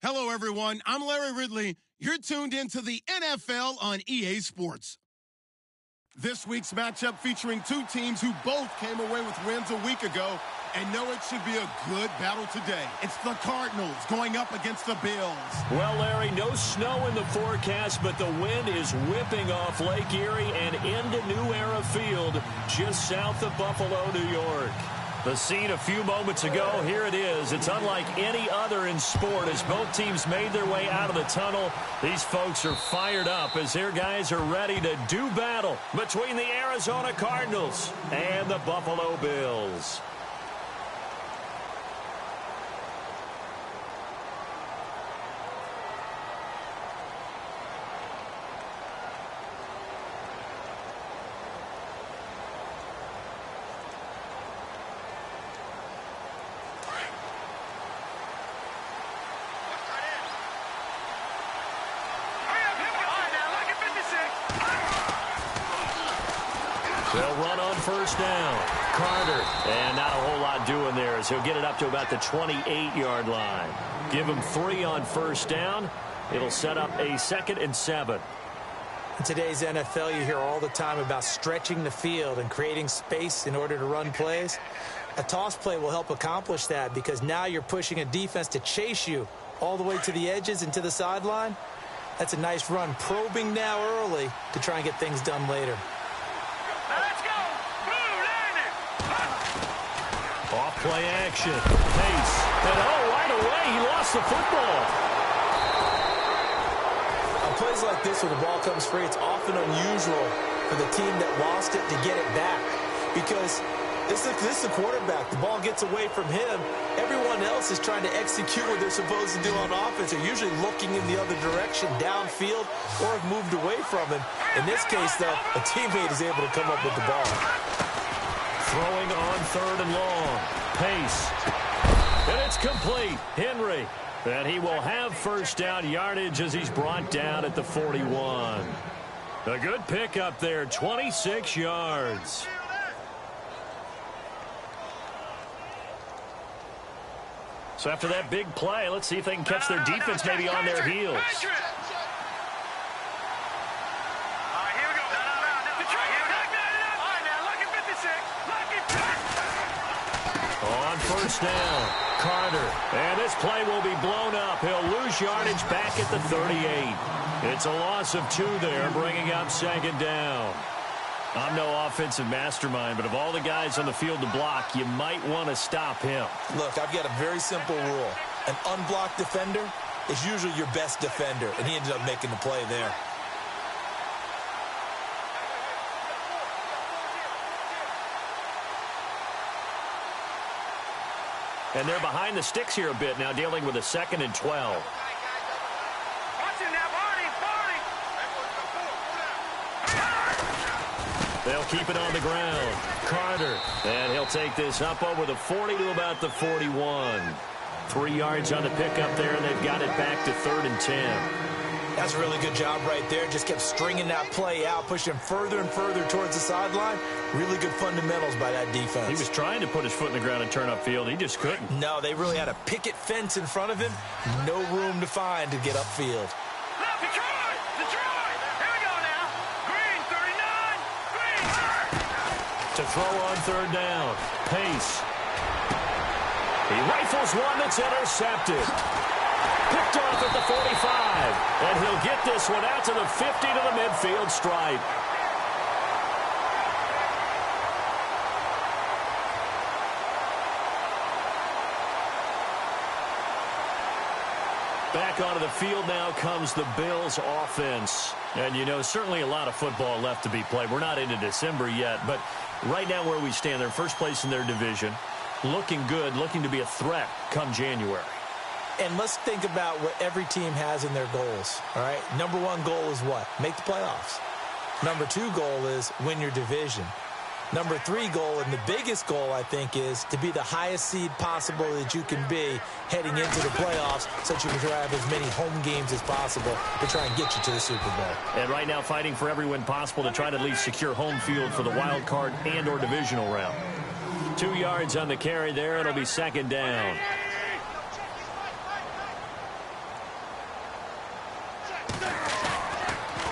Hello, everyone. I'm Larry Ridley. You're tuned into the NFL on EA Sports. This week's matchup featuring two teams who both came away with wins a week ago and know it should be a good battle today. It's the Cardinals going up against the Bills. Well, Larry, no snow in the forecast, but the wind is whipping off Lake Erie and into New Era Field just south of Buffalo, New York. The scene a few moments ago, here it is. It's unlike any other in sport as both teams made their way out of the tunnel. These folks are fired up as their guys are ready to do battle between the Arizona Cardinals and the Buffalo Bills. They'll run on first down. Carter, and not a whole lot doing there as he'll get it up to about the 28-yard line. Give him 3 on first down. It'll set up a 2nd and 7. In today's NFL, you hear all the time about stretching the field and creating space in order to run plays. A toss play will help accomplish that because now you're pushing a defense to chase you all the way to the edges and to the sideline. That's a nice run, probing now early to try and get things done later. Off play action. Pace. And right away, he lost the football. On plays like this where the ball comes free, it's often unusual for the team that lost it to get it back. Because this is the quarterback. The ball gets away from him. Everyone else is trying to execute what they're supposed to do on offense. They're usually looking in the other direction, downfield, or have moved away from him. In this case, though, a teammate is able to come up with the ball. Throwing on 3rd and long. Pace. And it's complete. Henry. And he will have first down yardage as he's brought down at the 41. A good pickup there, 26 yards. So after that big play, let's see if they can catch their defense maybe on their heels. On first down, Carter. And this play will be blown up. He'll lose yardage back at the 38. It's a loss of 2 there, bringing up 2nd down. I'm no offensive mastermind, but of all the guys on the field to block, you might want to stop him. Look, I've got a very simple rule. An unblocked defender is usually your best defender, and he ended up making the play there. And they're behind the sticks here a bit now, dealing with a 2nd and 12. They'll keep it on the ground. Carter. And he'll take this up over the 40 to about the 41. 3 yards on the pickup there, and they've got it back to 3rd and 10. That's a really good job right there. Just kept stringing that play out, pushing further and further towards the sideline. Really good fundamentals by that defense. He was trying to put his foot in the ground and turn upfield. He just couldn't. No, they really had a picket fence in front of him. No room to find to get upfield. To throw on 3rd down. Pace. He rifles one that's intercepted. Picked off at the 45. And he'll get this one out to the 50 to the midfield stripe. Back onto the field now comes the Bills offense. And, you know, certainly a lot of football left to be played. We're not into December yet, but right now where we stand, they're first place in their division. Looking good, looking to be a threat come January. And let's think about what every team has in their goals, all right? Number 1 goal is what? Make the playoffs. Number 2 goal is win your division. Number 3 goal, and the biggest goal, I think, is to be the highest seed possible that you can be heading into the playoffs so that you can have as many home games as possible to try and get you to the Super Bowl. And right now fighting for every win possible to try to at least secure home field for the wild card and or divisional round. 2 yards on the carry there. It'll be 2nd down.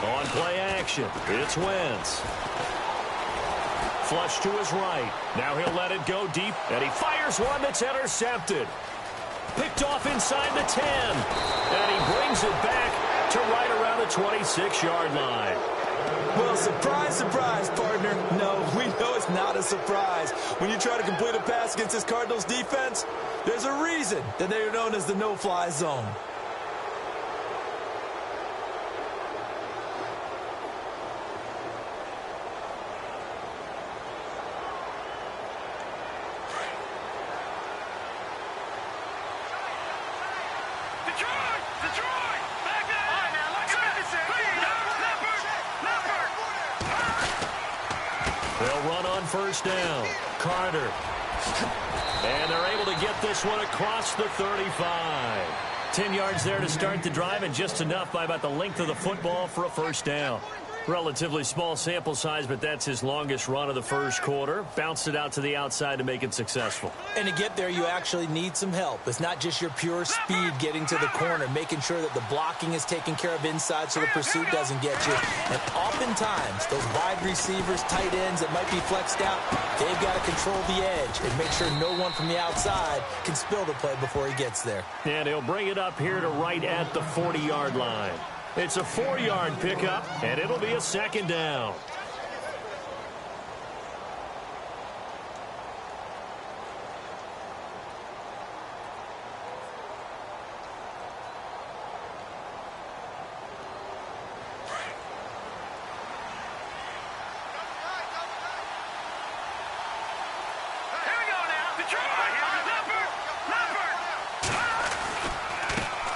On play action, it's Wentz. Flush to his right. Now he'll let it go deep, and he fires one that's intercepted. Picked off inside the 10. And he brings it back to right around the 26-yard line. Well, surprise, surprise, partner. No, we know it's not a surprise. When you try to complete a pass against this Cardinals defense, there's a reason that they are known as the no-fly zone. First down. Carter. And they're able to get this one across the 35. 10 yards there to start the drive, and just enough by about the length of the football for a first down. Relatively small sample size, but that's his longest run of the first quarter. Bounced it out to the outside to make it successful. And to get there, you actually need some help. It's not just your pure speed getting to the corner, making sure that the blocking is taken care of inside so the pursuit doesn't get you. And oftentimes, those wide receivers, tight ends that might be flexed out, they've got to control the edge and make sure no one from the outside can spill the play before he gets there. And he'll bring it up here to right at the 40-yard line. It's a 4-yard pickup, and it'll be a second down.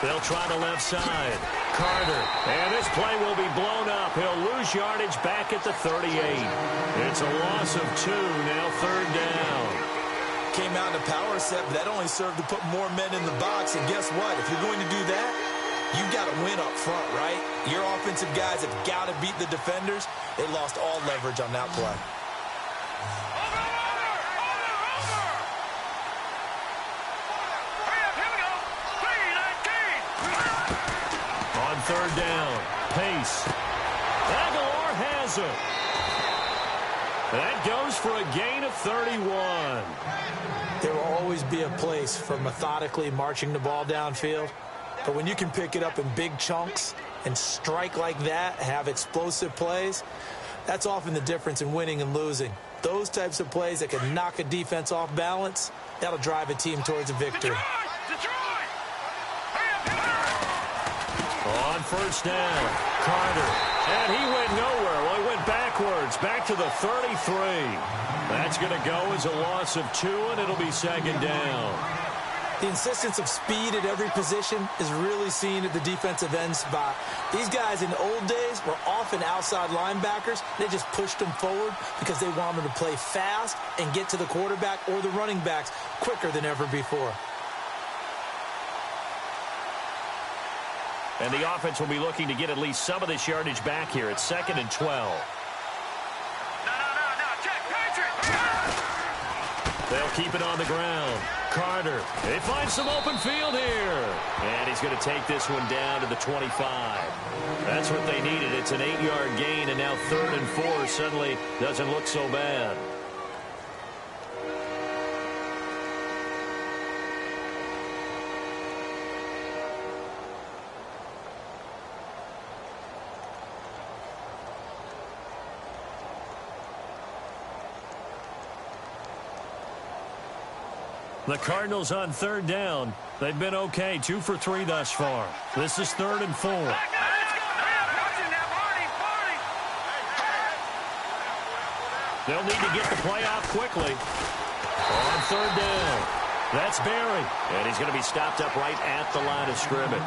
They'll try the left side. Carter. And this play will be blown up. He'll lose yardage back at the 38. It's a loss of 2. Now third down. Came out in a power set, but that only served to put more men in the box. And guess what? If you're going to do that, you've got to win up front, right? Your offensive guys have got to beat the defenders. They lost all leverage on that play. Third down. Pace. Aguilar has it. That goes for a gain of 31. There will always be a place for methodically marching the ball downfield. But when you can pick it up in big chunks and strike like that, have explosive plays, that's often the difference in winning and losing. Those types of plays that can knock a defense off balance, that'll drive a team towards a victory. On first down, Carter. And he went nowhere. Well, he went backwards, back to the 33. That's going to go as a loss of 2, and it'll be second down. The insistence of speed at every position is really seen at the defensive end spot. These guys in the old days were often outside linebackers. They just pushed them forward because they wanted to play fast and get to the quarterback or the running backs quicker than ever before. And the offense will be looking to get at least some of this yardage back here. It's 2nd and 12. They'll keep it on the ground. Carter. They find some open field here. And he's going to take this one down to the 25. That's what they needed. It's an 8-yard gain, and now 3rd and 4 suddenly doesn't look so bad. The Cardinals on 3rd down. They've been okay, 2 for 3 thus far. This is 3rd and 4. They'll need to get the play out quickly. On 3rd down, that's Barry. And he's going to be stopped up right at the line of scrimmage.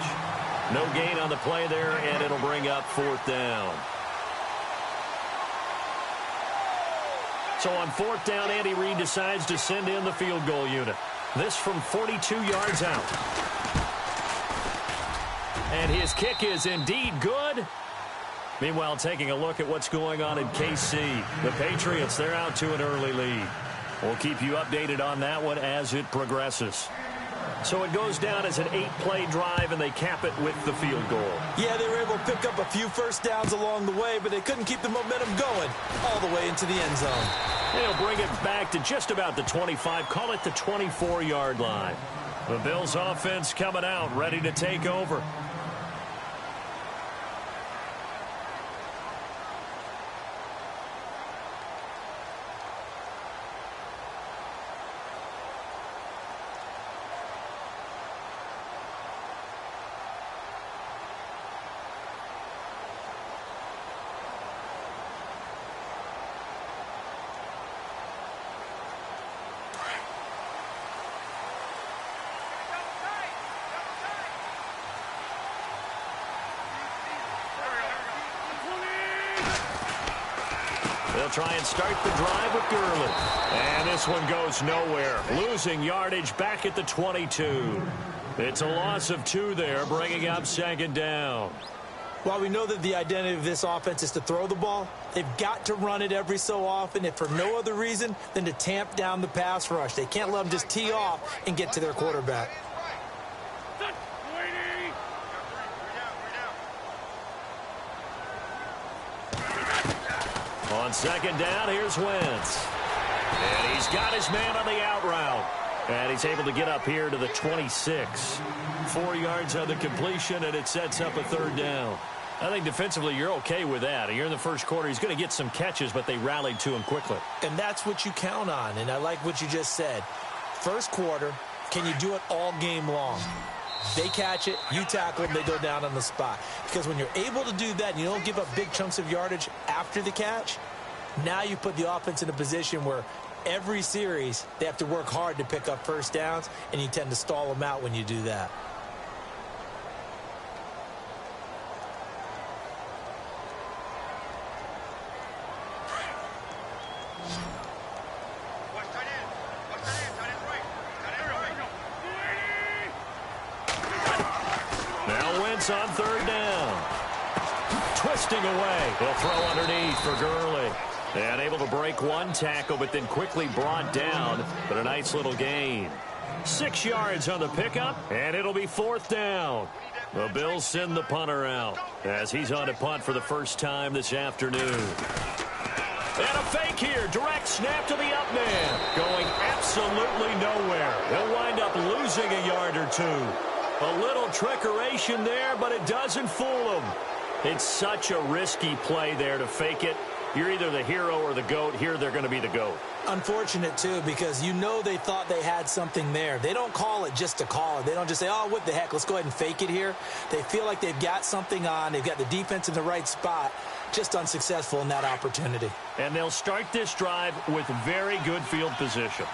No gain on the play there, and it'll bring up 4th down. So on 4th down, Andy Reid decides to send in the field goal unit. This from 42 yards out. And his kick is indeed good. Meanwhile, taking a look at what's going on in KC. The Patriots, they're out to an early lead. We'll keep you updated on that one as it progresses. So it goes down as an 8-play drive, and they cap it with the field goal. Yeah, they were able to pick up a few first downs along the way, but they couldn't keep the momentum going all the way into the end zone. They'll bring it back to just about the 25, call it the 24-yard line. The Bills offense coming out, ready to take over. They'll try and start the drive with Gurley. And this one goes nowhere. Losing yardage back at the 22. It's a loss of 2 there, bringing up second down. While we know that the identity of this offense is to throw the ball, they've got to run it every so often, if for no other reason than to tamp down the pass rush. They can't let them just tee off and get to their quarterback. On second down, here's Wentz. And he's got his man on the out route. And he's able to get up here to the 26. 4 yards on the completion, and it sets up a third down. I think defensively you're okay with that. You're in the first quarter. He's going to get some catches, but they rallied to him quickly. And that's what you count on, and I like what you just said. First quarter, can you do it all game long? They catch it, you tackle them, they go down on the spot. Because when you're able to do that and you don't give up big chunks of yardage after the catch, now you put the offense in a position where every series they have to work hard to pick up first downs, and you tend to stall them out when you do that. On third down. Twisting away. They'll throw underneath for Gurley. And able to break one tackle, but then quickly brought down. But a nice little gain. 6 yards on the pickup, and it'll be fourth down. The Bills send the punter out as he's on to punt for the first time this afternoon. And a fake here. Direct snap to the up man. Going absolutely nowhere. He'll wind up losing a yard or two. A little trickeration there, but it doesn't fool him. It's such a risky play there to fake it. You're either the hero or the GOAT. Here they're going to be the GOAT. Unfortunate, too, because you know they thought they had something there. They don't call it just to call it. They don't just say, oh, what the heck, let's go ahead and fake it here. They feel like they've got something on. They've got the defense in the right spot. Just unsuccessful in that opportunity. And they'll start this drive with very good field position.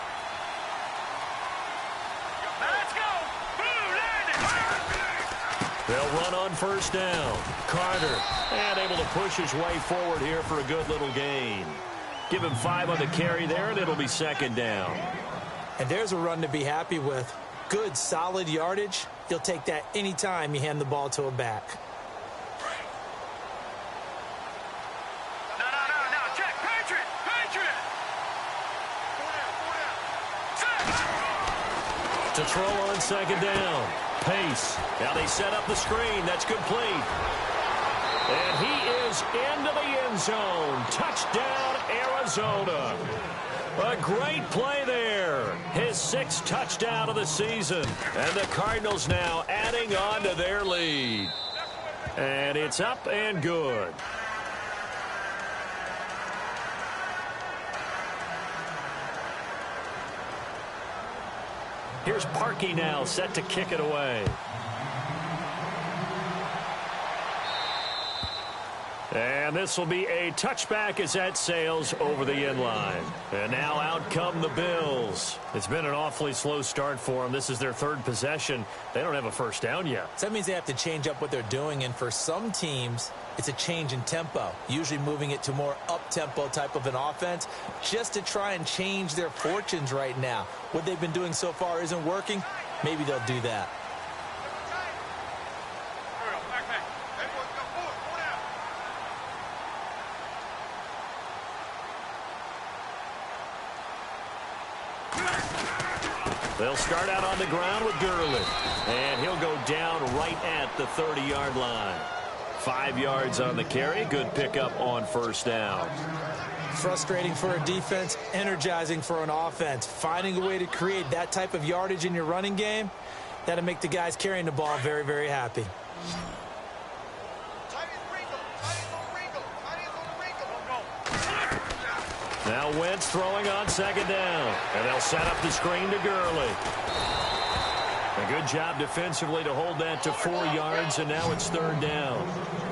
They'll run on first down. Carter, and able to push his way forward here for a good little gain. Give him 5 on the carry there, and it'll be second down. And there's a run to be happy with. Good, solid yardage. You'll take that anytime you hand the ball to a back. No, check. Patriot! To throw on second down. Pace. Now they set up the screen. That's complete. And he is into the end zone. Touchdown, Arizona. A great play there. His 6th touchdown of the season. And the Cardinals now adding on to their lead. And it's up and good. Here's Parkey now, set to kick it away. And this will be a touchback as that sails over the end line. And now out come the Bills. It's been an awfully slow start for them. This is their 3rd possession. They don't have a first down yet. So that means they have to change up what they're doing, and for some teams, it's a change in tempo, usually moving it to more up-tempo type of an offense just to try and change their fortunes right now. What they've been doing so far isn't working. Maybe they'll do that. They'll start out on the ground with Gurley. And he'll go down right at the 30-yard line. 5 yards on the carry. Good pickup on first down. Frustrating for a defense, energizing for an offense. Finding a way to create that type of yardage in your running game, that'll make the guys carrying the ball very, very happy. Now Wentz throwing on second down. And they'll set up the screen to Gurley. A good job defensively to hold that to 4 yards, and now it's third down.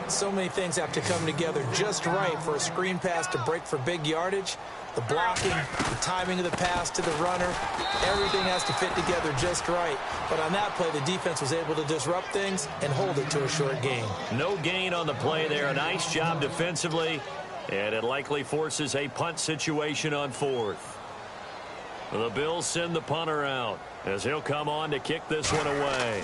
So many things have to come together just right for a screen pass to break for big yardage. The blocking, the timing of the pass to the runner, everything has to fit together just right. But on that play, the defense was able to disrupt things and hold it to a short gain. No gain on the play there. A nice job defensively, and it likely forces a punt situation on fourth. The Bills send the punter out as he'll come on to kick this one away.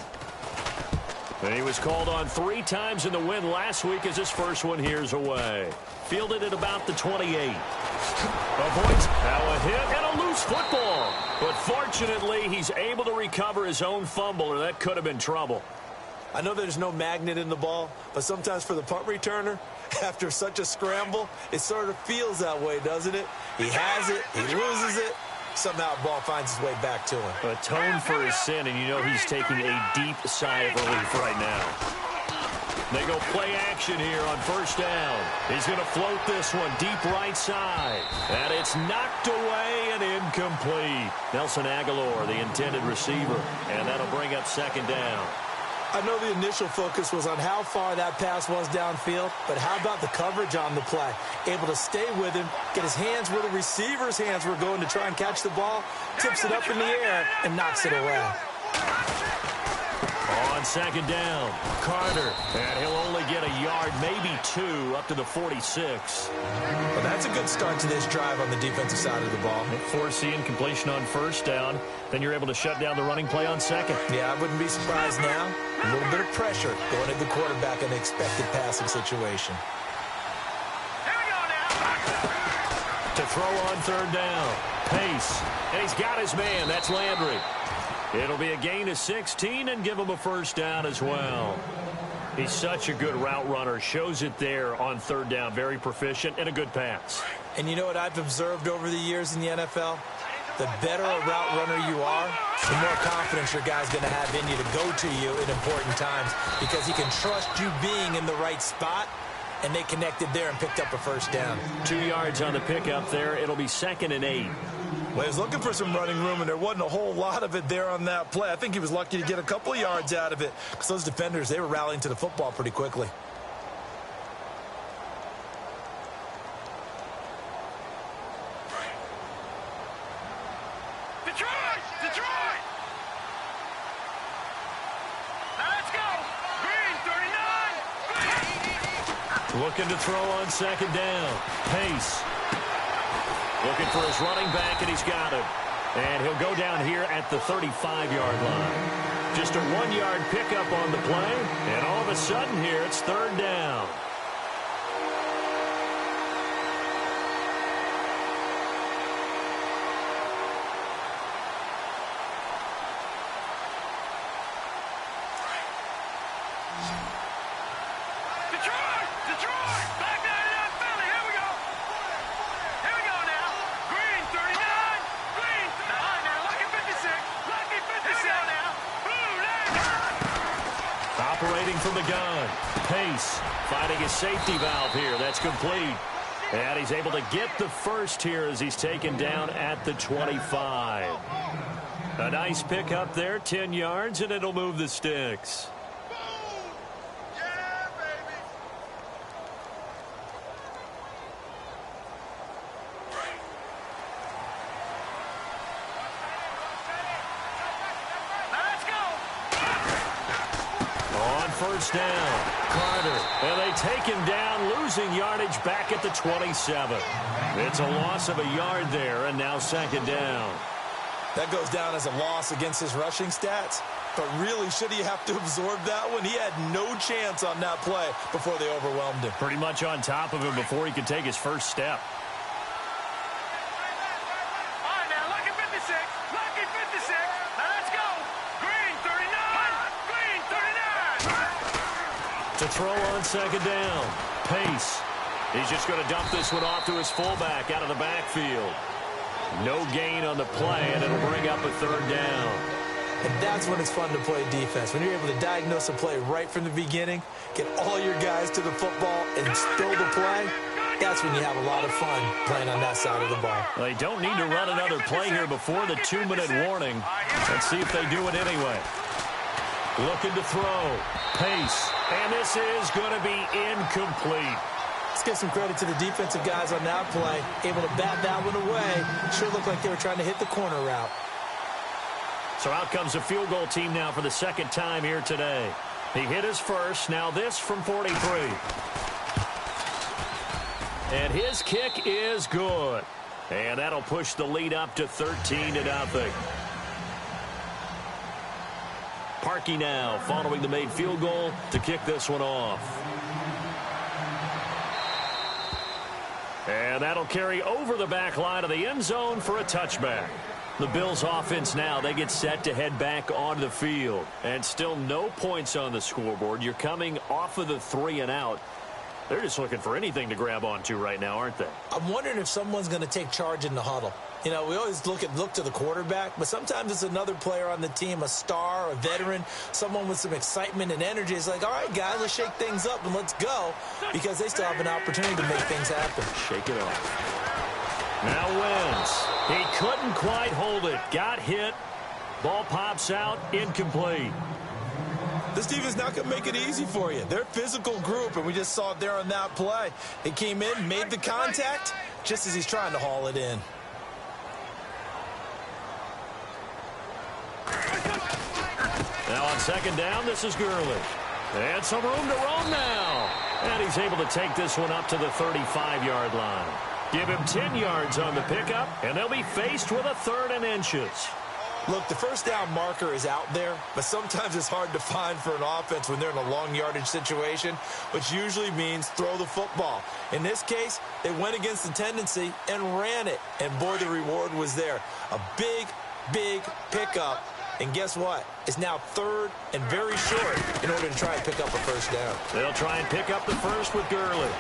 And he was called on 3 times in the win last week as his first one here's away. Fielded at about the 28. Avoids now a hit and a loose football. But fortunately, he's able to recover his own fumble, or that could have been trouble. I know there's no magnet in the ball, but sometimes for the punt returner, after such a scramble, it sort of feels that way, doesn't it? He has it, he loses it. Somehow the ball finds its way back to him. Atone for his sin, and you know he's taking a deep sigh of relief right now. They go play action here on first down. He's going to float this one deep right side. And it's knocked away and incomplete. Nelson Aguilar, the intended receiver. And that'll bring up second down. I know the initial focus was on how far that pass was downfield, but how about the coverage on the play? Able to stay with him, get his hands where the receiver's hands were going to try and catch the ball, tips it up in the air, and knocks it away. On second down, Carter, and he'll only get a yard, maybe 2, up to the 46. Well, that's a good start to this drive on the defensive side of the ball. Force the incompletion on first down, then you're able to shut down the running play on second. Yeah, I wouldn't be surprised now. A little bit of pressure going at the quarterback in the expected passing situation. Here we go now. To throw on third down, Pace, and he's got his man. That's Landry. It'll be a gain of 16 and give him a first down as well. He's such a good route runner. Shows it there on third down. Very proficient and a good pass. And you know what I've observed over the years in the NFL? The better a route runner you are, the more confidence your guy's going to have in you to go to you in important times because he can trust you being in the right spot, and they connected there and picked up a first down. 2 yards on the pickup there. It'll be 2nd and 8. Well, he was looking for some running room, and there wasn't a whole lot of it there on that play. I think he was lucky to get a couple of yards out of it because those defenders, they were rallying to the football pretty quickly. Detroit! Detroit! Now let's go! Green, 39! Looking to throw on second down. Pace. Looking for his running back, and he's got him. And he'll go down here at the 35-yard line. Just a 1-yard pickup on the play, and all of a sudden here it's third down. Detroit! Detroit! Back down to that Philly. Here we go. Here we go now. Green, 39. Green. Now, lucky 56. Lucky 56 now. Blue, Operating from the gun. Pace finding his safety valve here. That's complete. And he's able to get the first here as he's taken down at the 25. A nice pickup there, 10 yards, and it'll move the sticks. First down, Carter, and they take him down, losing yardage back at the 27. It's a loss of a yard there, and now second down. That goes down as a loss against his rushing stats, but really, should he have to absorb that one? He had no chance on that play before they overwhelmed him. Pretty much on top of him before he could take his first step. All right, now, lucky 56. Lucky 56. To throw on second down. Pace. He's just going to dump this one off to his fullback out of the backfield. No gain on the play, and it'll bring up a third down. And that's when it's fun to play defense. When you're able to diagnose a play right from the beginning, get all your guys to the football, and throw the play, that's when you have a lot of fun playing on that side of the ball. They don't need to run another play here before the 2-minute warning. Let's see if they do it anyway. Looking to throw. Pace. And this is going to be incomplete. Let's give some credit to the defensive guys on that play. Able to bat that one away. Sure looked like they were trying to hit the corner route. So out comes a field goal team now for the second time here today. He hit his first. Now this from 43. And his kick is good. And that'll push the lead up to 13-0. Parkey now following the made field goal to kick this one off. And that'll carry over the back line of the end zone for a touchback. The Bills offense now, they get set to head back onto the field. And still no points on the scoreboard. You're coming off of the 3-and-out. They're just looking for anything to grab onto right now, aren't they? I'm wondering if someone's going to take charge in the huddle. You know, we always look to the quarterback, but sometimes it's another player on the team, a star, a veteran, someone with some excitement and energy. It's like, all right, guys, let's shake things up and let's go, because they still have an opportunity to make things happen. Shake it off. Now Wentz. He couldn't quite hold it. Got hit. Ball pops out. Incomplete. This team is not going to make it easy for you. They're a physical group, and we just saw it there on that play. He came in, made the contact, just as he's trying to haul it in. Now on second down, this is Gurley. And some room to roam now. And he's able to take this one up to the 35-yard line. Give him 10 yards on the pickup, and they'll be faced with a 3rd and inches. Look, the first down marker is out there, but sometimes it's hard to find for an offense when they're in a long yardage situation, which usually means throw the football. In this case, they went against the tendency and ran it. And, boy, the reward was there. A big, big pickup. And guess what? It's now 3rd and very short in order to try and pick up a first down. They'll try and pick up the first with Gurley.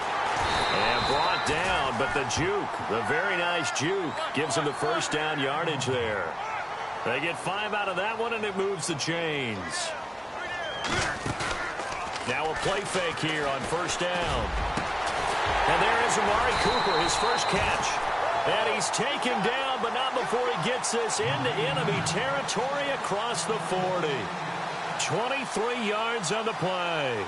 And brought down, but the juke, the very nice juke, gives them the first down yardage there. They get 5 out of that one, and it moves the chains. Now a play fake here on first down. And there is Amari Cooper, his first catch. And he's taken down, but not before he gets this into enemy territory across the 40. 23 yards on the play.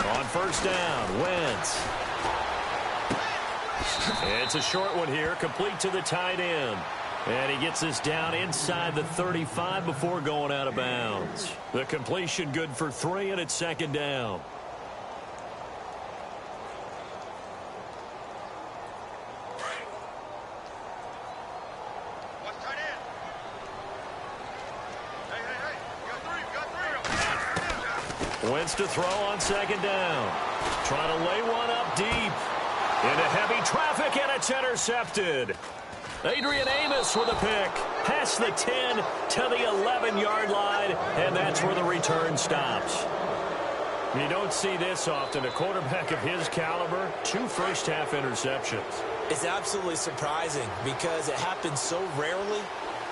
On first down, Wentz. It's a short one here, complete to the tight end. And he gets this down inside the 35 before going out of bounds. The completion good for 3, and it's second down. Wentz to throw on second down. Trying to lay one up deep. Into heavy traffic, and it's intercepted. Adrian Amos with a pick. Past the 10 to the 11-yard line, and that's where the return stops. You don't see this often. A quarterback of his caliber, 2 first-half interceptions. It's absolutely surprising because it happens so rarely.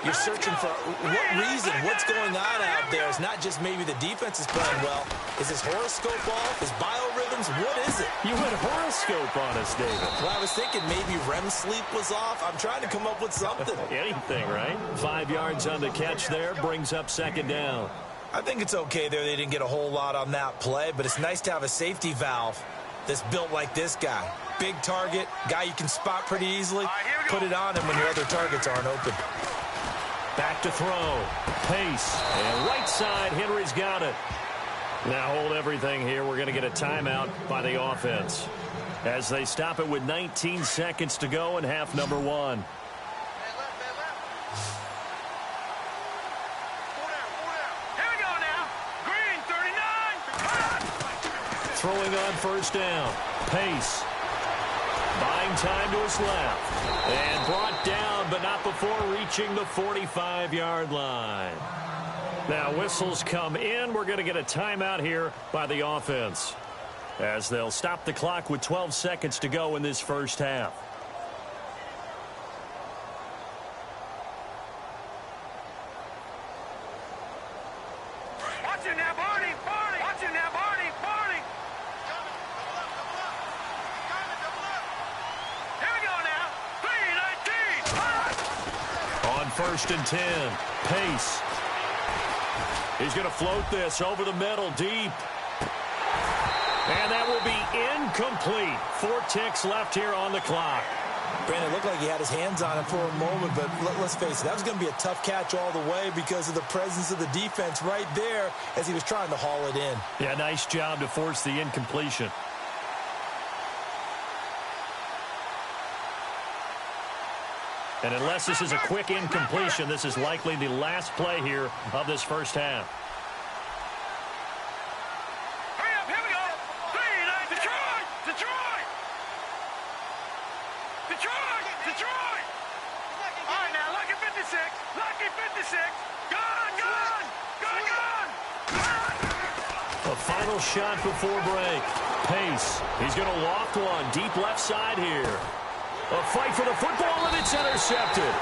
You're searching for what reason, what's going on out there. It's not just maybe the defense is playing well. Is his horoscope off? His biorhythms? What is it? You went horoscope on us, David. Well, I was thinking maybe REM sleep was off. I'm trying to come up with something. Anything, right? 5 yards on the catch there, brings up second down. I think it's okay there. They didn't get a whole lot on that play, but it's nice to have a safety valve that's built like this guy. Big target, guy you can spot pretty easily. Put it on him when your other targets aren't open. Back to throw. Pace. And right side, Henry's got it. Now hold everything here. We're going to get a timeout by the offense as they stop it with 19 seconds to go in half number 1. Here we go now. Green, 39. throwing on first down. Pace. Buying time to his left. And brought down, but not before reaching the 45-yard line. Now whistles come in. We're going to get a timeout here by the offense, as they'll stop the clock with 12 seconds to go in this first half. Watch it now, Barney! Barney! Watch it now, Barney! Barney! Here we go now. 3-19. On first and 10, Pace. He's going to float this over the middle, deep. And that will be incomplete. 4 ticks left here on the clock. Brandon, it looked like he had his hands on it for a moment, but let's face it, that was going to be a tough catch all the way because of the presence of the defense right there as he was trying to haul it in. Yeah, nice job to force the incompletion. And unless this is a quick incompletion, this is likely the last play here of this first half. Hurry up, here we go. 3-9, Detroit! Detroit! Detroit! Detroit! All right, now, Lucky 56. Lucky 56. Gone, gone! Gone, gone! Gone! A final shot before break. Pace. He's going to loft one deep left side here. A fight for the football, and it's intercepted.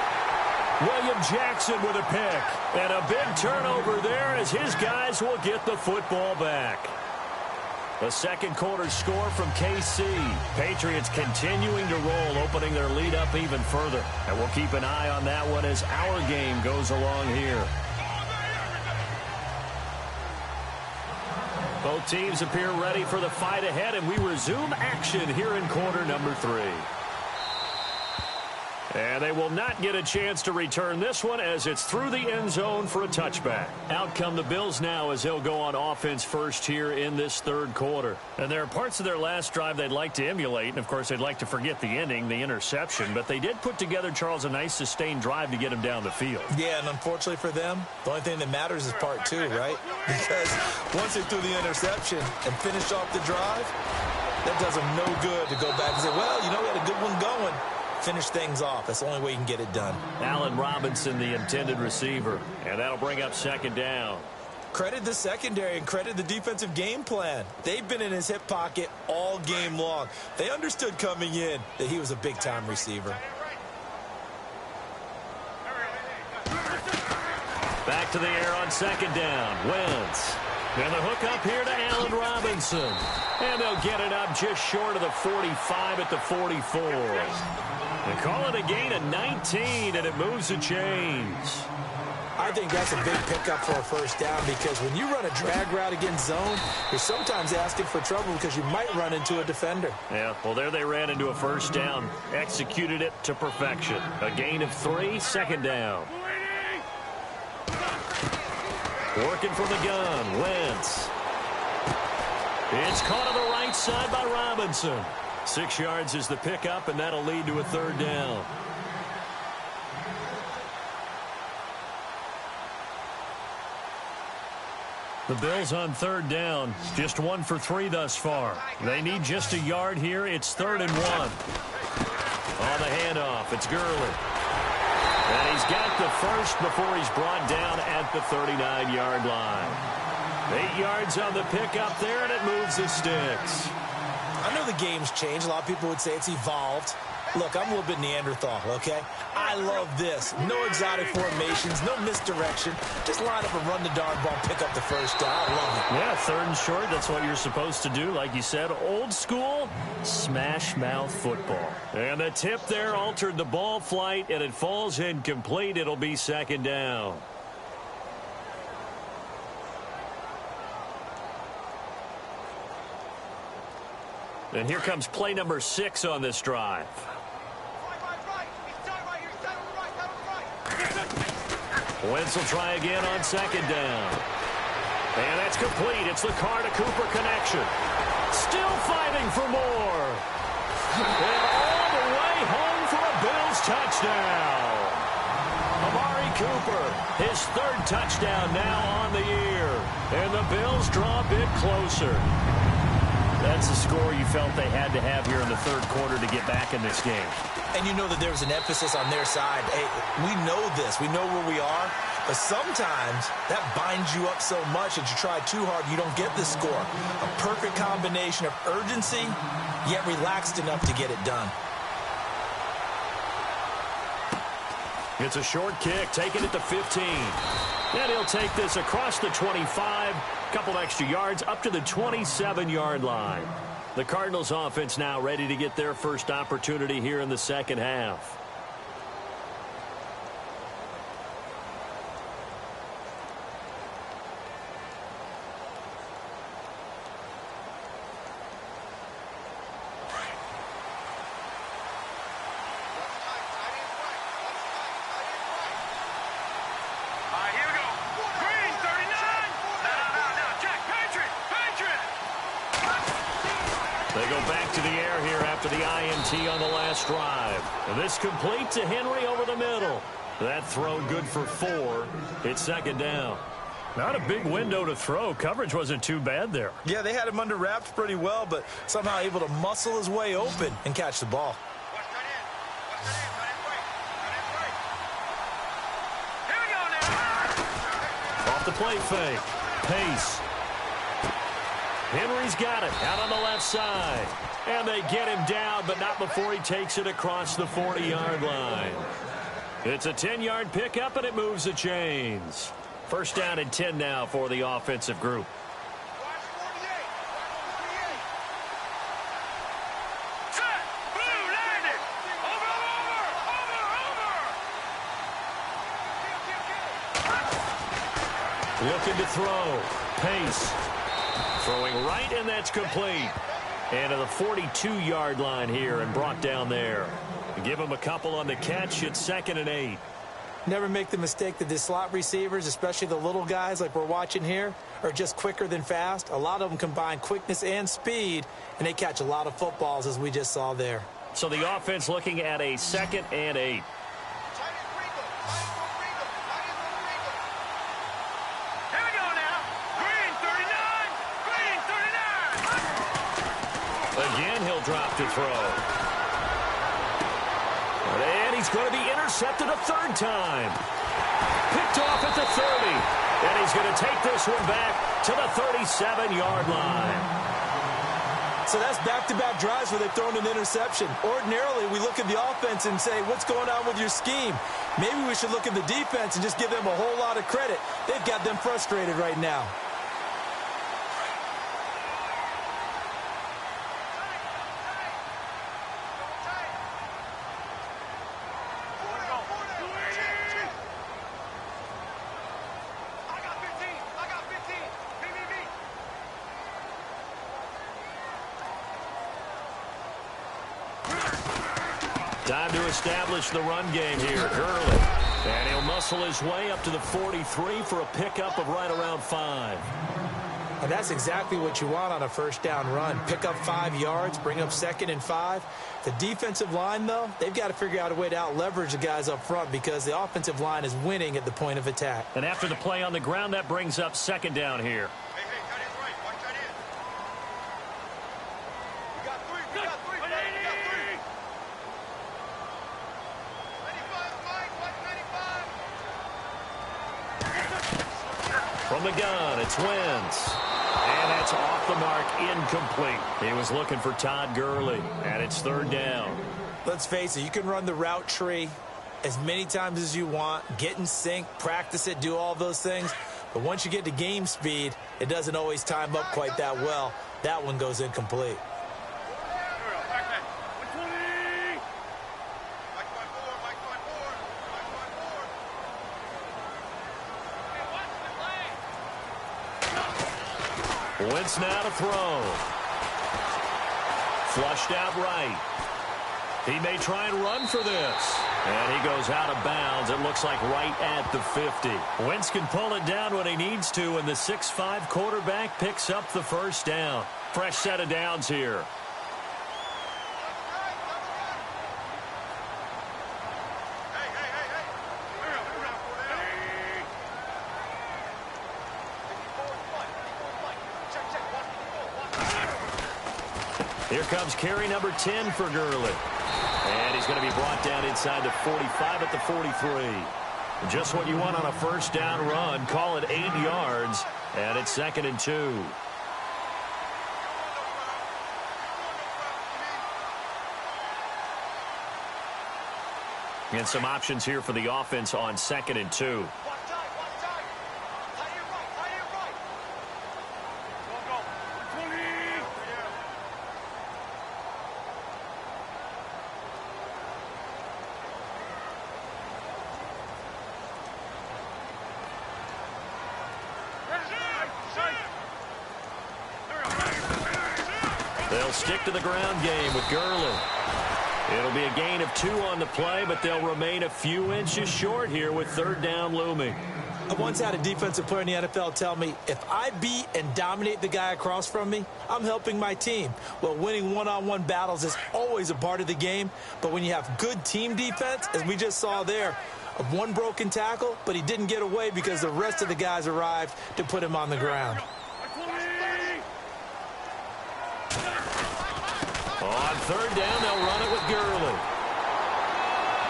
William Jackson with a pick. And a big turnover there as his guys will get the football back. The second quarter score from KC. Patriots continuing to roll, opening their lead up even further. And we'll keep an eye on that one as our game goes along here. Both teams appear ready for the fight ahead, and we resume action here in quarter number 3. And they will not get a chance to return this one as it's through the end zone for a touchback. Out come the Bills now as they'll go on offense first here in this third quarter. And there are parts of their last drive they'd like to emulate. And, of course, they'd like to forget the ending, the interception. But they did put together, Charles, a nice sustained drive to get him down the field. Yeah, and unfortunately for them, the only thing that matters is part 2, right? Because once they threw the interception and finished off the drive, that does them no good to go back and say, well, you know, we had a good one going. Finish things off. That's the only way you can get it done. Allen Robinson, the intended receiver. And that'll bring up second down. Credit the secondary and credit the defensive game plan. They've been in his hip pocket all game long. They understood coming in that he was a big-time receiver. Back to the air on second down. Wentz. And the hook up here to Allen Robinson. And they'll get it up just short of the 45 at the 44. They call it a gain of 19, and it moves the chains. I think that's a big pickup for a first down because when you run a drag route against zone, you're sometimes asking for trouble because you might run into a defender. Yeah, well, there they ran into a first down. Executed it to perfection. A gain of 3, second down. Working from the gun, Wentz. It's caught on the right side by Robinson. 6 yards is the pickup, and that'll lead to a third down. The Bills on third down, just 1 for 3 thus far. They need just a yard here. It's 3rd and 1. On the handoff, it's Gurley. And he's got the first before he's brought down at the 39-yard line. 8 yards on the pickup there, and it moves the sticks. I know the game's changed. A lot of people would say it's evolved. Look, I'm a little bit Neanderthal, okay? I love this. No exotic formations, no misdirection. Just line up and run the darn ball, pick up the first down. I love it. Yeah, 3rd and short, that's what you're supposed to do. Like you said, old school, smash mouth football. And the tip there altered the ball flight, and it falls incomplete. It'll be second down. And here comes play number 6 on this drive. Wentz will try again on second down. And that's complete. It's the Carr-to-Cooper connection. Still fighting for more. And all the way home for a Bills touchdown. Amari Cooper, his 3rd touchdown now on the year. And the Bills draw a bit closer. That's the score you felt they had to have here in the third quarter to get back in this game. And you know that there was an emphasis on their side. Hey, we know this. We know where we are. But sometimes that binds you up so much that you try too hard, you don't get the score. A perfect combination of urgency, yet relaxed enough to get it done. It's a short kick, taking it to 15. And he'll take this across the 25, a couple extra yards, up to the 27-yard line. The Cardinals offense now ready to get their first opportunity here in the second half. They go back to the air here after the INT on the last drive. And this complete to Henry over the middle. That throw good for 4. It's second down. Not a big window to throw. Coverage wasn't too bad there. Yeah, they had him under wraps pretty well, but somehow able to muscle his way open and catch the ball. Off the play fake. Pace. Henry's got it out on the left side. And they get him down, but not before he takes it across the 40-yard line. It's a 10-yard pickup, and it moves the chains. First down and 10 now for the offensive group. Looking to throw. Pace. Throwing right, and that's complete. And to the 42-yard line here and brought down there. Give him a couple on the catch. It's 2nd and 8. Never make the mistake that the slot receivers, especially the little guys like we're watching here, are just quicker than fast. A lot of them combine quickness and speed, and they catch a lot of footballs, as we just saw there. So the offense looking at a 2nd and 8. Again, he'll drop to throw. And he's going to be intercepted a third time. Picked off at the 30. And he's going to take this one back to the 37-yard line. So that's back-to-back drives where they've thrown an interception. Ordinarily, we look at the offense and say, what's going on with your scheme? Maybe we should look at the defense and just give them a whole lot of credit. They've got them frustrated right now. Time to establish the run game here. Gurley. And he'll muscle his way up to the 43 for a pickup of right around 5. And that's exactly what you want on a first down run. Pick up 5 yards, bring up 2nd and 5. The defensive line, though, they've got to figure out a way to out-leverage the guys up front because the offensive line is winning at the point of attack. And after the play on the ground, that brings up 2nd down here. From the gun, it's Wentz. And that's off the mark, incomplete. He was looking for Todd Gurley, and it's 3rd down. Let's face it, you can run the route tree as many times as you want, get in sync, practice it, do all those things. But once you get to game speed, it doesn't always time up quite that well. That one goes incomplete. Wentz now to throw. Flushed out right. He may try and run for this. And he goes out of bounds. It looks like right at the 50. Wentz can pull it down when he needs to, and the 6'5" quarterback picks up the first down. Fresh set of downs here. Here comes carry number 10 for Gurley. And he's going to be brought down inside the 45 at the 43. Just what you want on a first down run. Call it 8 yards. And it's 2nd and 2. And some options here for the offense on 2nd and 2. They'll stick to the ground game with Gurley. It'll be a gain of 2 on the play, but they'll remain a few inches short here with 3rd down looming. I once had a defensive player in the NFL tell me, if I beat and dominate the guy across from me, I'm helping my team. Well, winning one-on-one battles is always a part of the game, but when you have good team defense, as we just saw there, of one broken tackle, but he didn't get away because the rest of the guys arrived to put him on the ground. On 3rd down, they'll run it with Gurley.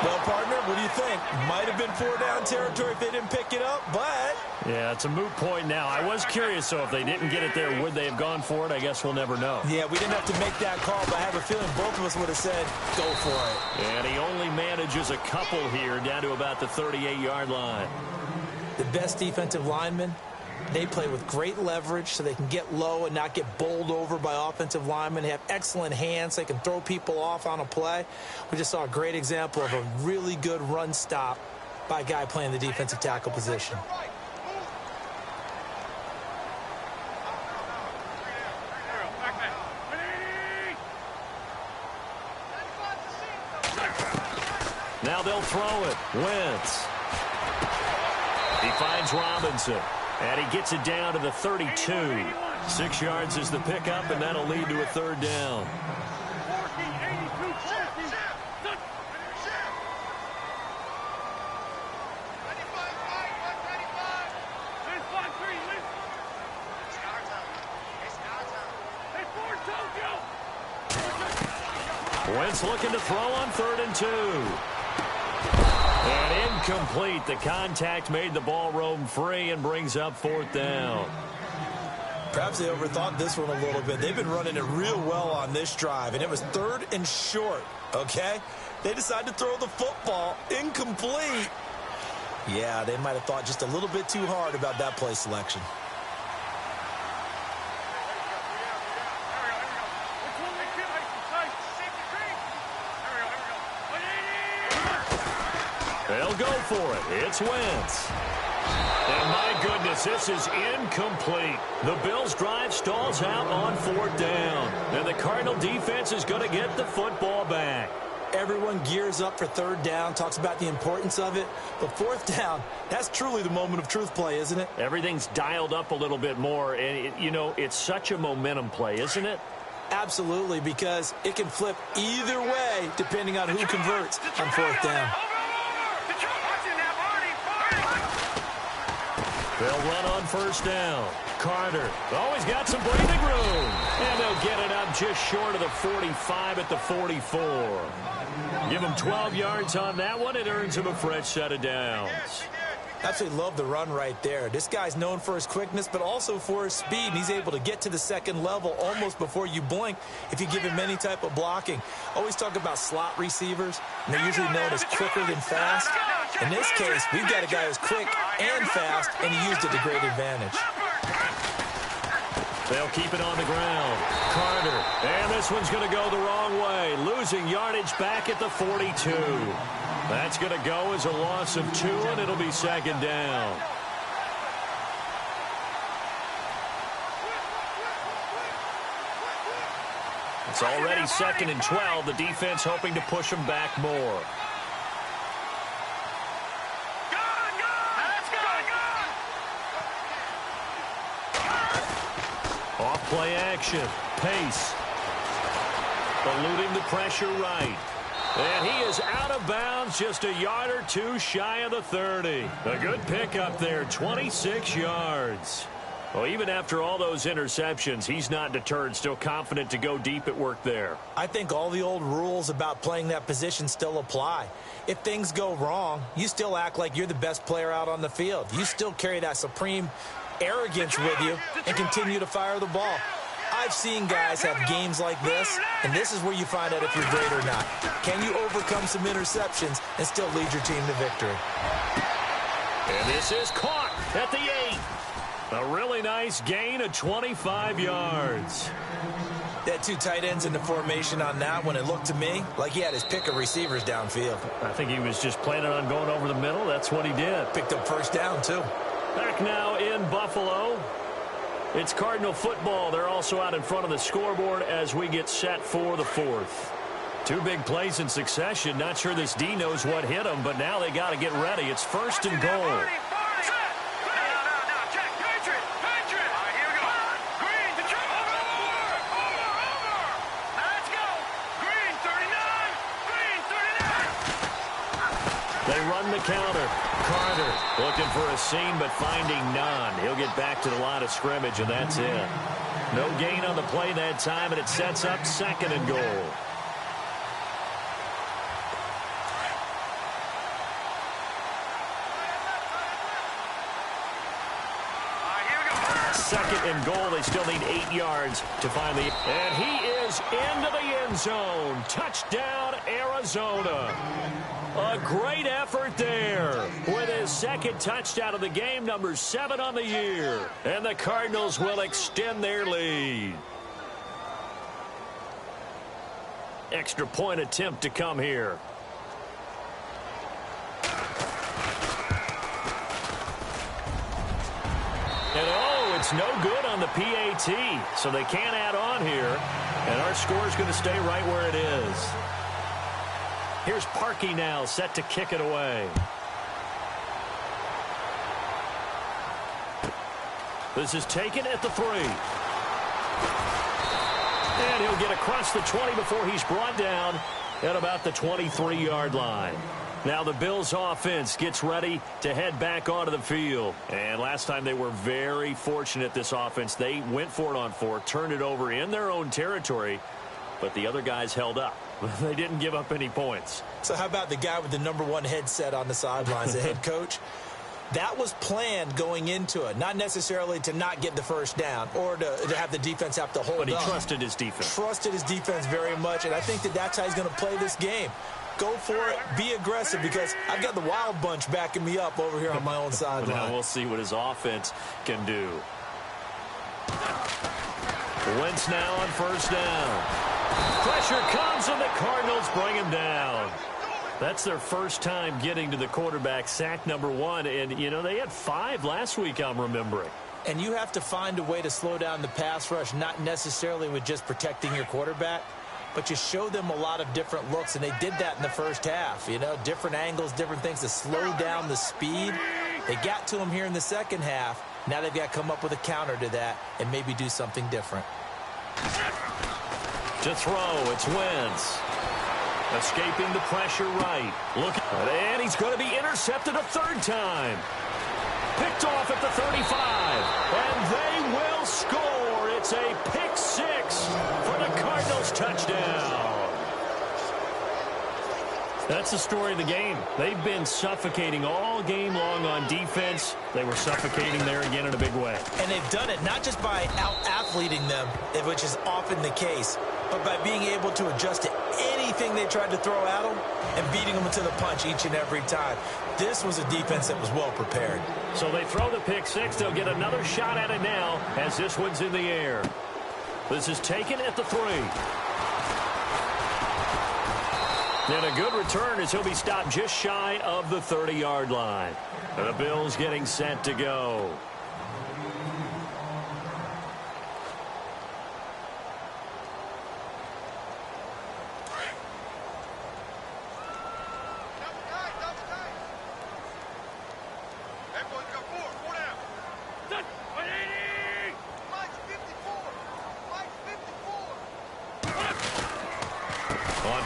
Well, partner, what do you think? Might have been 4-down territory if they didn't pick it up, but... Yeah, it's a moot point now. I was curious, so if they didn't get it there, would they have gone for it? I guess we'll never know. Yeah, we didn't have to make that call, but I have a feeling both of us would have said, go for it. And he only manages a couple here down to about the 38-yard line. The best defensive linemen, they play with great leverage so they can get low and not get bowled over by offensive linemen. They have excellent hands. They can throw people off on a play. We just saw a great example of a really good run stop by a guy playing the defensive tackle position. Now they'll throw it. Wentz. He finds Robinson. And he gets it down to the 32. 6 yards is the pickup, and that'll lead to a 3rd down. Wentz looking to throw on 3rd and 2. And incomplete. The contact made the ball roam free and brings up 4th down. Perhaps they overthought this one a little bit. They've been running it real well on this drive, and it was 3rd and short, okay? They decided to throw the football incomplete. Yeah, they might have thought just a little bit too hard about that play selection. They'll go for it. It's Wentz. And my goodness, this is incomplete. The Bills' drive stalls out on 4th down. And the Cardinal defense is going to get the football back. Everyone gears up for 3rd down, talks about the importance of it. But 4th down, that's truly the moment of truth play, isn't it? Everything's dialed up a little bit more. And, you know, it's such a momentum play, isn't it? Absolutely, because it can flip either way depending on who converts on 4th down. They'll run on 1st down. Carter always got some breathing room. And they'll get it up just short of the 45 at the 44. Give him 12 yards on that one. It earns him a fresh set of downs. Absolutely love the run right there. This guy's known for his quickness, but also for his speed. And he's able to get to the 2nd level almost before you blink if you give him any type of blocking. Always talk about slot receivers, and they're usually known as quicker than fast. In this case, we've got a guy who's quick and fast, and he used it to great advantage. They'll keep it on the ground. Carter, and this one's going to go the wrong way, losing yardage back at the 42. That's going to go as a loss of 2, and it'll be 2nd down. It's already 2nd and 12. The defense hoping to push them back more. Off-play action. Pace. Eluding the pressure right. And he is out of bounds just a yard or 2 shy of the 30. A good pickup there, 26 yards. Well, even after all those interceptions, he's not deterred, still confident to go deep at work there. I think all the old rules about playing that position still apply. If things go wrong, you still act like you're the best player out on the field. You still carry that supreme arrogance with you and continue to fire the ball. I've seen guys have games like this, and this is where you find out if you're great or not. Can you overcome some interceptions and still lead your team to victory? And this is caught at the 8. A really nice gain of 25 yards. They had two tight ends in the formation on that one. It looked to me like he had his pick of receivers downfield. I think he was just planning on going over the middle. That's what he did. Picked up first down, too. Back now in Buffalo. It's Cardinal football. They're also out in front of the scoreboard as we get set for the 4th. Two big plays in succession. Not sure this D knows what hit him, but now they got to get ready. It's 1st and goal. They run the counter. Carter looking for a seam, but finding none. He'll get back to the line of scrimmage, and that's it. No gain on the play that time, and it sets up 2nd and goal. Second and goal. They still need 8 yards to find the... And he is into the end zone. Touchdown, Arizona. A great effort there with his 2nd touchdown of the game, number 7 on the year. And the Cardinals will extend their lead. Extra point attempt to come here. And oh, it's no good on the PAT, so they can't add on here. And our score is going to stay right where it is. Here's Parkey now, set to kick it away. This is taken at the 3. And he'll get across the 20 before he's brought down at about the 23-yard line. Now the Bills offense gets ready to head back onto the field. And last time they were very fortunate, this offense. They went for it on 4, turned it over in their own territory, but the other guys held up. They didn't give up any points. So how about the guy with the number 1 headset on the sidelines, the head coach? That was planned going into it, not necessarily to not get the first down or to have the defense have to hold up. But he trusted his defense. Trusted his defense very much, and I think that's how he's going to play this game. Go for it, be aggressive, because I've got the Wild Bunch backing me up over here on my own sideline. Now we'll see what his offense can do. Wentz now on first down. Pressure comes, and the Cardinals bring him down. That's their first time getting to the quarterback, sack number 1. And, you know, they had 5 last week, I'm remembering. And you have to find a way to slow down the pass rush, not necessarily with just protecting your quarterback, but you show them a lot of different looks, and they did that in the first half. You know, different angles, different things to slow down the speed. They got to him here in the second half. Now they've got to come up with a counter to that and maybe do something different. To throw, it's Wentz. Escaping the pressure right. Look, and he's going to be intercepted a 3rd time. Picked off at the 35. And they will score. It's a pick 6 for the Cardinals touchdown. That's the story of the game. They've been suffocating all game long on defense. They were suffocating there again in a big way. And they've done it not just by out-athleting them, which is often the case, but by being able to adjust to anything they tried to throw at them and beating them to the punch each and every time. This was a defense that was well prepared. So they throw the pick 6. They'll get another shot at it now as this one's in the air. This is taken at the 3. And a good return as he'll be stopped just shy of the 30-yard line. The Bills getting set to go.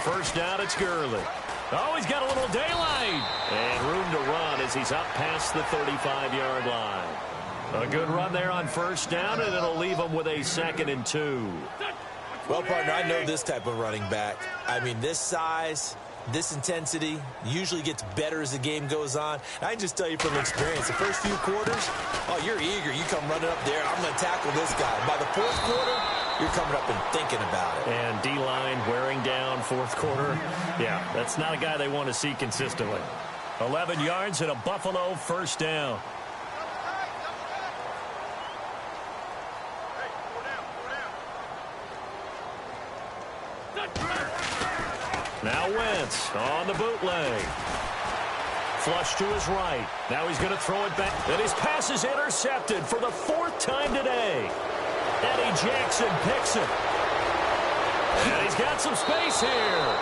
First down, it's Gurley. Oh, he's got a little daylight. And room to run as he's up past the 35-yard line. A good run there on first down, and it'll leave them with a 2nd and 2. Well, partner, I know this type of running back. I mean, this size, this intensity usually gets better as the game goes on. And I can just tell you from experience, the first few quarters, oh, you're eager. You come running up there, I'm going to tackle this guy. By the fourth quarter, you're coming up and thinking about it. And D-line wearing down fourth quarter. Yeah, that's not a guy they want to see consistently. 11 yards and a Buffalo first down. Now Wentz on the bootleg. Flush to his right. Now he's going to throw it back. And his pass is intercepted for the 4th time today. Eddie Jackson picks it. And he's got some space here.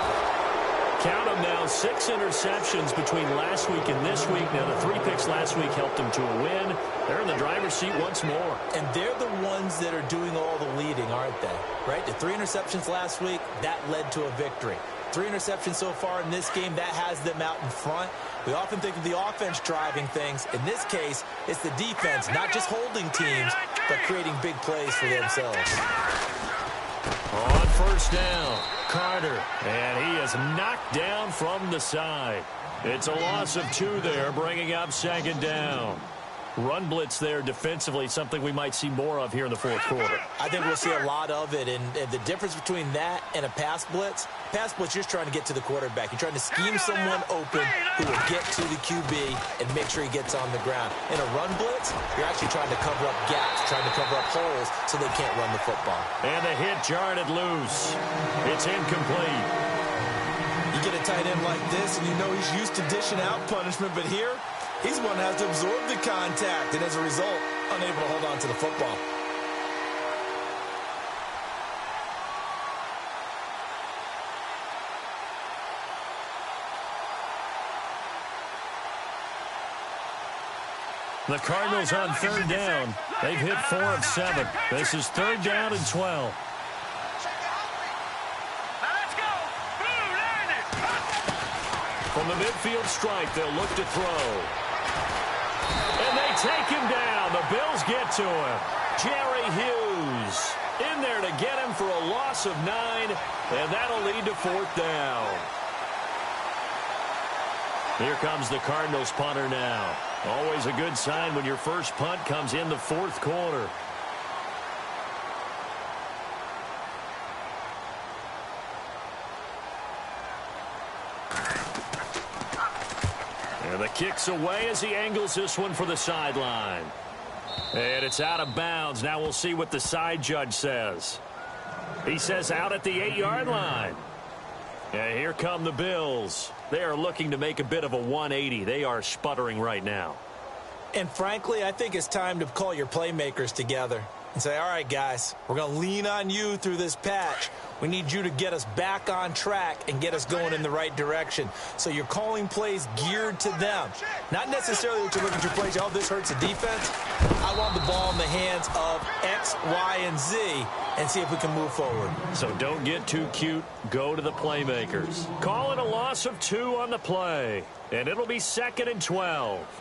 Count them now, 6 interceptions between last week and this week. Now, the 3 picks last week helped them to a win. They're in the driver's seat once more. And they're the ones that are doing all the leading, aren't they? Right? The 3 interceptions last week, that led to a victory. 3 interceptions so far in this game, that has them out in front. We often think of the offense driving things. In this case, it's the defense, not just holding teams, but creating big plays for themselves. On first down, Carter, and he is knocked down from the side. It's a loss of 2 there, bringing up 2nd down. Run blitz there defensively, something we might see more of here in the fourth quarter. I think we'll see a lot of it, and the difference between that and a pass blitz, you're just trying to get to the quarterback. You're trying to scheme someone open who will get to the QB and make sure he gets on the ground. In a run blitz, you're actually trying to cover up gaps, trying to cover up holes so they can't run the football. And the hit jarred it loose. It's incomplete. You get a tight end like this, and you know he's used to dishing out punishment, but here, he's the one that has to absorb the contact, and as a result, unable to hold on to the football. The Cardinals on 3rd down. They've hit 4 of 7. This is 3rd down and 12. From the midfield stripe, they'll look to throw. And they take him down. The Bills get to him. Jerry Hughes in there to get him for a loss of 9, and that'll lead to 4th down. Here comes the Cardinals punter now. Always a good sign when your first punt comes in the fourth quarter. And the kick's away as he angles this one for the sideline. And it's out of bounds. Now we'll see what the side judge says. He says out at the 8-yard line. And here come the Bills. They are looking to make a bit of a 180. They are sputtering right now. And frankly, I think it's time to call your playmakers together and say, all right, guys, we're going to lean on you through this patch. We need you to get us back on track and get us going in the right direction. So you're calling plays geared to them. Not necessarily that you're looking at your plays, oh, this hurts the defense. I want the ball in the hands of X, Y, and Z and see if we can move forward. So don't get too cute. Go to the playmakers. Call it a loss of 2 on the play. And it'll be 2nd and 12.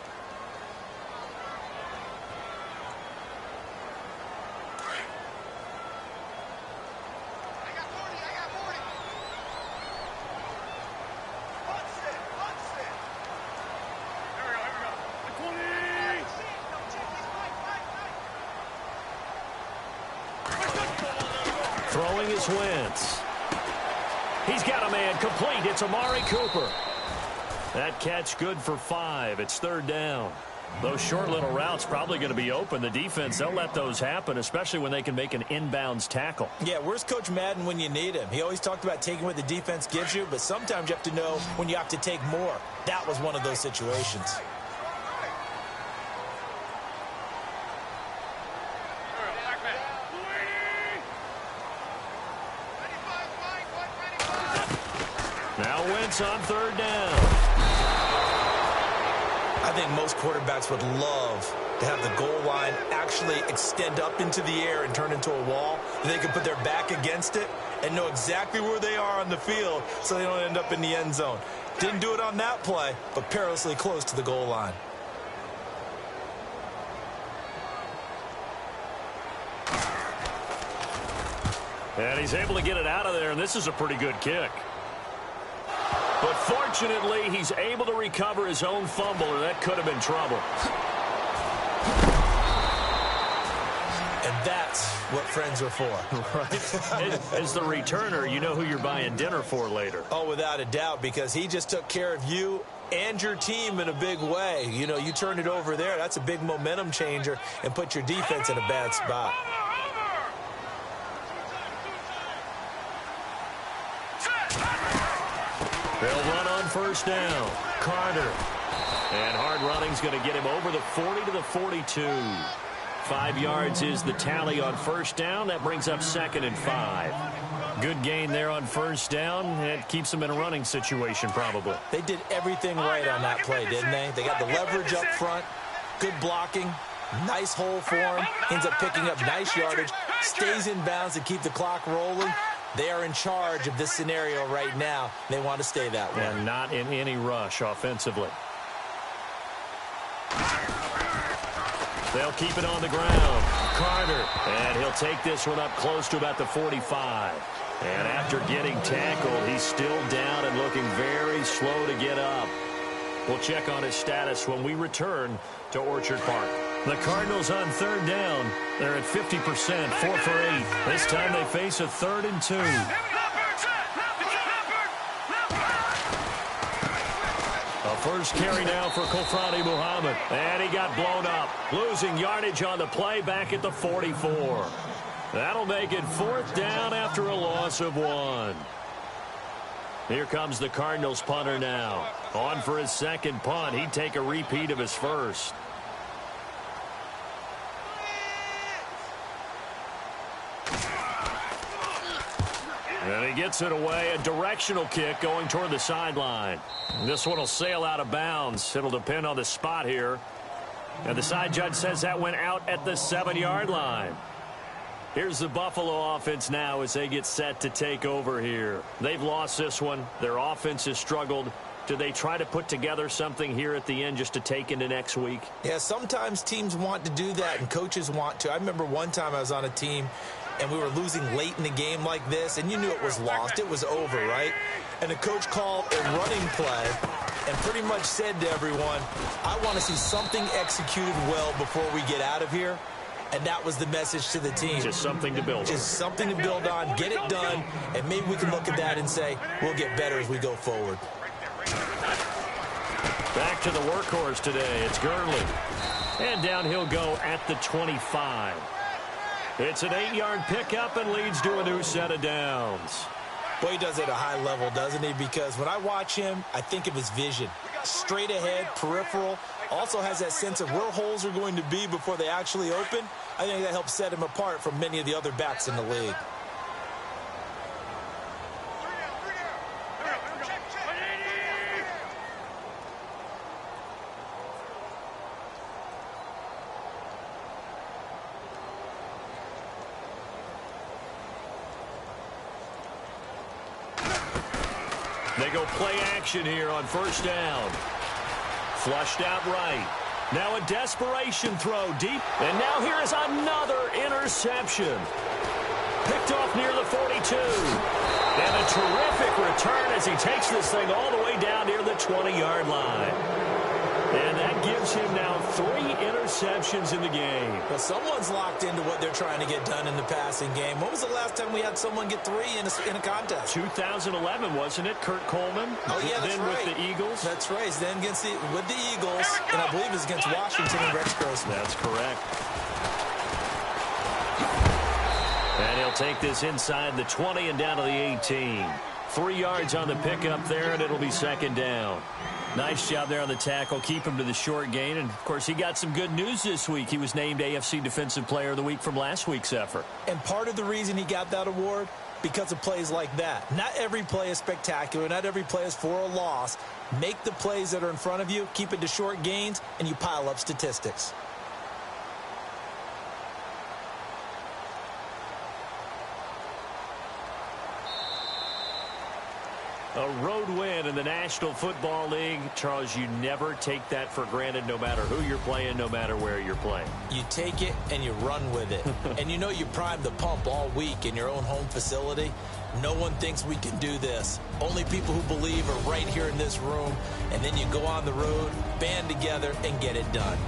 Throwing is Wentz. He's got a man complete. It's Amari Cooper. That catch good for 5. It's 3rd down. Those short little routes probably going to be open. The defense, they'll let those happen, especially when they can make an inbounds tackle. Yeah, where's Coach Madden when you need him? He always talked about taking what the defense gives you, but sometimes you have to know when you have to take more. That was one of those situations. Now Wentz on 3rd down. I think most quarterbacks would love to have the goal line actually extend up into the air and turn into a wall. They can put their back against it and know exactly where they are on the field so they don't end up in the end zone. Didn't do it on that play, but perilously close to the goal line. And he's able to get it out of there, and this is a pretty good kick. But fortunately, he's able to recover his own fumble, or that could have been trouble. And that's what friends are for. Right? As the returner, you know who you're buying dinner for later. Oh, without a doubt, because he just took care of you and your team in a big way. You know, you turn it over there, that's a big momentum changer and put your defense in a bad spot. They'll run on first down. Carter. And hard running's going to get him over the 40 to the 42. 5 yards is the tally on first down. That brings up 2nd and 5. Good gain there on first down. It keeps them in a running situation probably. They did everything right on that play, didn't they? They got the leverage up front, good blocking, nice hole for him, ends up picking up nice yardage, stays in bounds to keep the clock rolling. They are in charge of this scenario right now. They want to stay that way. And not in any rush offensively. They'll keep it on the ground. Carter. And he'll take this one up close to about the 45. And after getting tackled, he's still down and looking very slow to get up. We'll check on his status when we return to Orchard Park. The Cardinals on third down. They're at 50%, 4 for 8. This time they face a 3rd and 2. A first carry now for Kofrani Muhammad. And he got blown up. Losing yardage on the play back at the 44. That'll make it 4th down after a loss of 1. Here comes the Cardinals punter now. On for his second punt. He'd take a repeat of his first. And he gets it away. A directional kick going toward the sideline. This one will sail out of bounds. It'll depend on the spot here. And the side judge says that went out at the 7-yard line. Here's the Buffalo offense now as they get set to take over here. They've lost this one. Their offense has struggled. Do they try to put together something here at the end just to take into next week? Yeah, sometimes teams want to do that and coaches want to. I remember one time I was on a team and we were losing late in the game like this, and you knew it was lost. It was over, right? And the coach called a running play and pretty much said to everyone, I want to see something executed well before we get out of here. And that was the message to the team. Just something to build on. Just something to build on, get it done, and maybe we can look at that and say, we'll get better as we go forward. Back to the workhorse today. It's Gurley. And down he'll go at the 25. It's an 8-yard pickup and leads to a new set of downs. Boy, he does it at a high level, doesn't he? Because when I watch him, I think of his vision. Straight ahead, peripheral. Also has that sense of where holes are going to be before they actually open. I think that helps set him apart from many of the other backs in the league. They go play action here on first down. Flushed out right. Now a desperation throw deep. And now here is another interception. Picked off near the 42. And a terrific return as he takes this thing all the way down near the 20-yard line. And that gives him now 3 interceptions in the game. Well, someone's locked into what they're trying to get done in the passing game. When was the last time we had someone get 3 in a contest? 2011, wasn't it? Kurt Coleman. Oh, yeah, that's then right. with the Eagles. That's right. Then with the Eagles, and I believe it was against Washington and Rex Grossman. That's correct. And he'll take this inside the 20 and down to the 18. 3 yards on the pickup there, and it'll be second down. Nice job there on the tackle. Keep him to the short gain. And, of course, he got some good news this week. He was named AFC Defensive Player of the Week from last week's effort. And part of the reason he got that award, because of plays like that. Not every play is spectacular. Not every play is for a loss. Make the plays that are in front of you, keep it to short gains, and you pile up statistics. A road win in the National Football League. Charles, you never take that for granted no matter who you're playing, no matter where you're playing. You take it and you run with it. And you know you primed the pump all week in your own home facility. No one thinks we can do this. Only people who believe are right here in this room. And then you go on the road, band together, and get it done.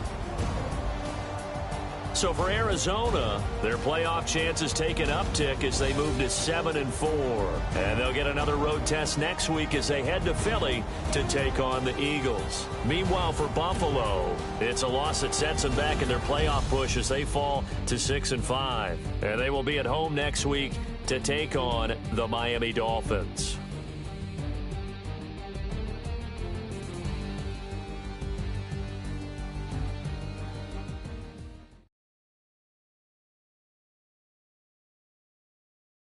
So for Arizona, their playoff chances take an uptick as they move to 7-4. And they'll get another road test next week as they head to Philly to take on the Eagles. Meanwhile, for Buffalo, it's a loss that sets them back in their playoff push as they fall to 6-5. And they will be at home next week to take on the Miami Dolphins.